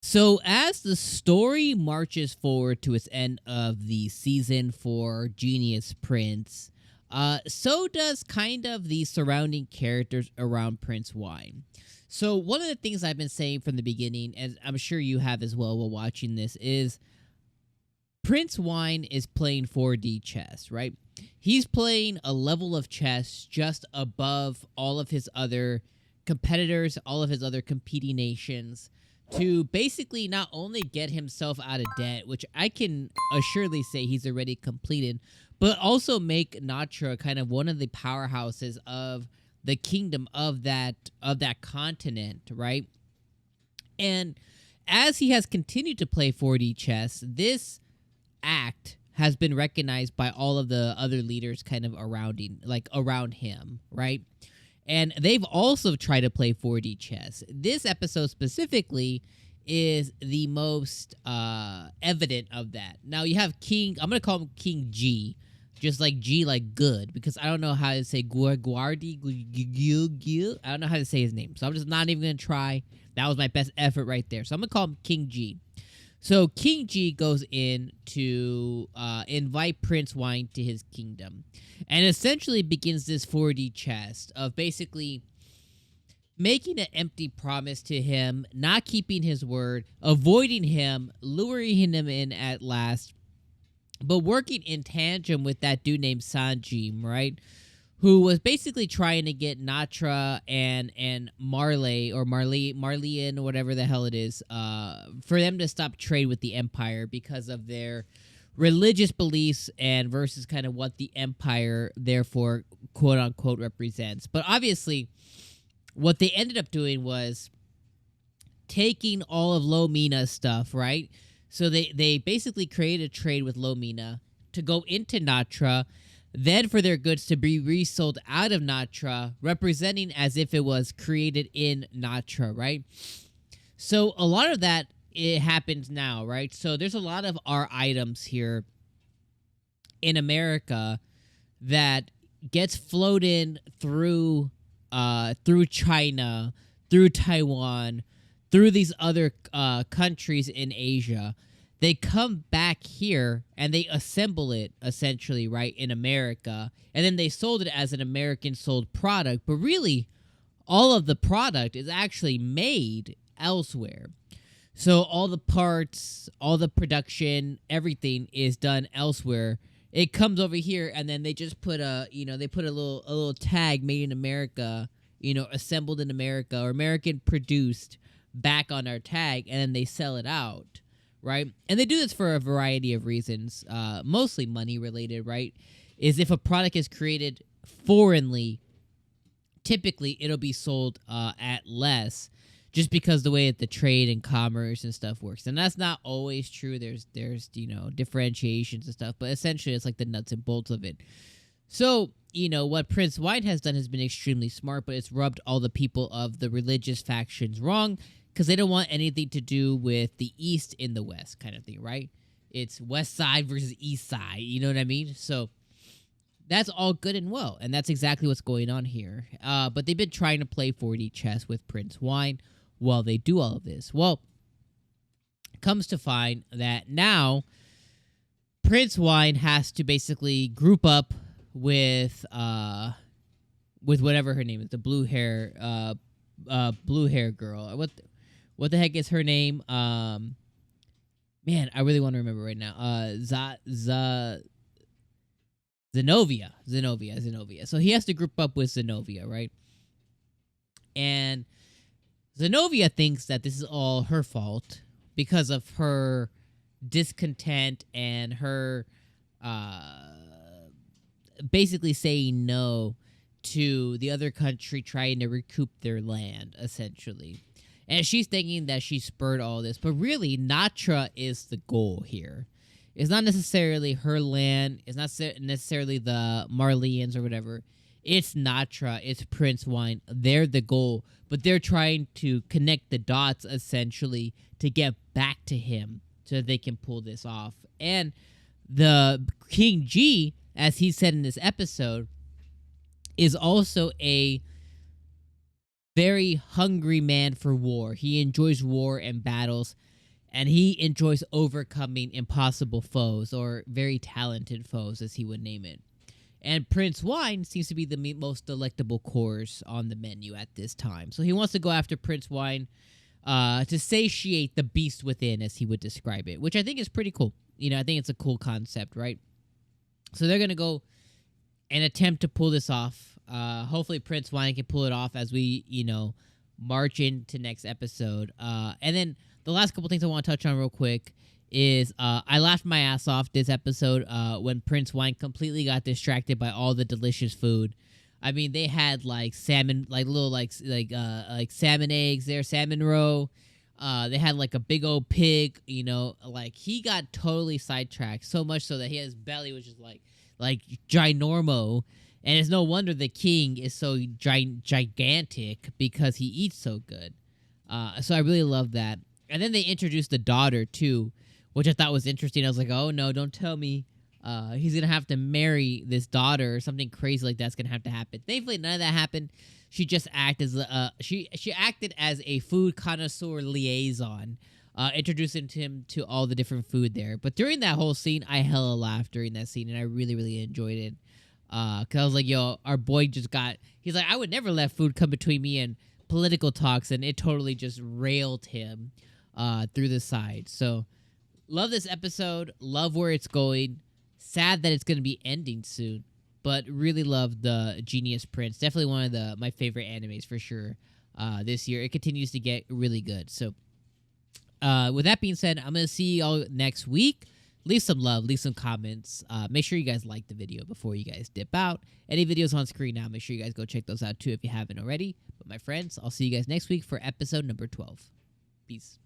So as the story marches forward to its end of the season for Genius Prince, so does kind of the surrounding characters around Prince Wine. So one of the things I've been saying from the beginning, and I'm sure you have as well while watching this, is Prince Wine is playing 4D chess, right? He's playing a level of chess just above all of his other competitors, all of his other competing nations, to basically not only get himself out of debt, which I can assuredly say he's already completed, but also make 𝐿𝐴TRA kind of one of the powerhouses of the kingdom of that continent, right? And as he has continued to play 4D chess, this act has been recognized by all of the other leaders kind of around him, right? And they've also tried to play 4D chess. This episode specifically is the most evident of that. Now you have I'm going to call him King G, just like G like good, because I don't know how to say Guardi. I don't know how to say his name, so I'm just not even going to try. That was my best effort right there. So I'm going to call him King G. So King G goes in to invite Prince Wine to his kingdom, and essentially begins this 4D chess of basically making an empty promise to him, not keeping his word, avoiding him, luring him in at last, but working in tandem with that dude named Sanjim, right? Who was basically trying to get 𝐿𝐴TRA and Marleyan, or whatever the hell it is, for them to stop trade with the Empire because of their religious beliefs and versus kind of what the Empire therefore quote unquote represents. But obviously, what they ended up doing was taking all of 𝐿𝐴TRA's stuff, right? So they basically created a trade with 𝐿𝐴TRA to go into 𝐿𝐴TRA, then for their goods to be resold out of 𝐿𝐴TRA, representing as if it was created in 𝐿𝐴TRA, right? So a lot of that, it happens now, right? So there's a lot of our items here in America that gets floated through China, through Taiwan, through these other countries in Asia. They come back here and they assemble it essentially, right, in America, and then they sold it as an American sold product, but really all of the product is actually made elsewhere. So all the parts, all the production, everything is done elsewhere. It comes over here, and then they just put they put a little tag, made in America, assembled in America, or American produced, back on our tag, and then they sell it out, right? And they do this for a variety of reasons, mostly money related, right? Is if a product is created foreignly, typically it'll be sold at less, just because the way that the trade and commerce and stuff works. And that's not always true. There's differentiations and stuff, but essentially it's like the nuts and bolts of it. So, what Prince Wine has done has been extremely smart, but it's rubbed all the people of the religious factions wrong, because they don't want anything to do with the East in the West kind of thing, right? It's West Side versus East Side, you know what I mean? So that's all good and well, and that's exactly what's going on here. But they've been trying to play 4D chess with Prince Wine while they do all of this. Well, comes to find that now Prince Wine has to basically group up with whatever her name is, the blue hair girl. What the heck is her name? Man, I really want to remember right now. Zenobia. So he has to group up with Zenobia, right? And Zenobia thinks that this is all her fault because of her discontent and her basically saying no to the other country trying to recoup their land, essentially. And she's thinking that she spurred all this, but really, 𝐿𝐴TRA is the goal here. It's not necessarily her land. It's not necessarily the Marleyans or whatever. It's 𝐿𝐴TRA. It's Prince Wine. They're the goal, but they're trying to connect the dots, essentially, to get back to him so that they can pull this off. And the King G, as he said in this episode, is also a very hungry man for war. He enjoys war and battles. and he enjoys overcoming impossible foes, or very talented foes, as he would name it. And Prince Wein seems to be the most delectable course on the menu at this time. So he wants to go after Prince Wein to satiate the beast within, as he would describe it, which I think is pretty cool. You know, I think it's a cool concept, right? So they're going to go and attempt to pull this off. Hopefully Prince Wein can pull it off as we, march into next episode. And then the last couple things I want to touch on real quick is I laughed my ass off this episode when Prince Wein completely got distracted by all the delicious food. I mean, they had like salmon, like little like salmon eggs there, salmon roe. They had like a big old pig, like he got totally sidetracked, so much so that his belly was just like ginormo. And it's no wonder the king is so gigantic, because he eats so good. So I really love that. And then they introduced the daughter too, which I thought was interesting. I was like, oh no, don't tell me he's going to have to marry this daughter, or something crazy like that's going to have to happen. Thankfully, none of that happened. She just acted as she acted as a food connoisseur liaison, introducing him to all the different food there. But during that whole scene, I hella laughed during that scene, and I really, really enjoyed it. Because I was like, yo, our boy he's like, I would never let food come between me and political talks, and it totally just railed him through the side. So, love this episode. Love where it's going. Sad that it's going to be ending soon, but really love the Genius Prince. Definitely one of my favorite animes for sure this year. It continues to get really good. So, with that being said, I'm going to see y'all next week. Leave some love, leave some comments. Make sure you guys like the video before you guys dip out. Any videos on screen now, make sure you guys go check those out too if you haven't already. But my friends, I'll see you guys next week for episode number 12. Peace.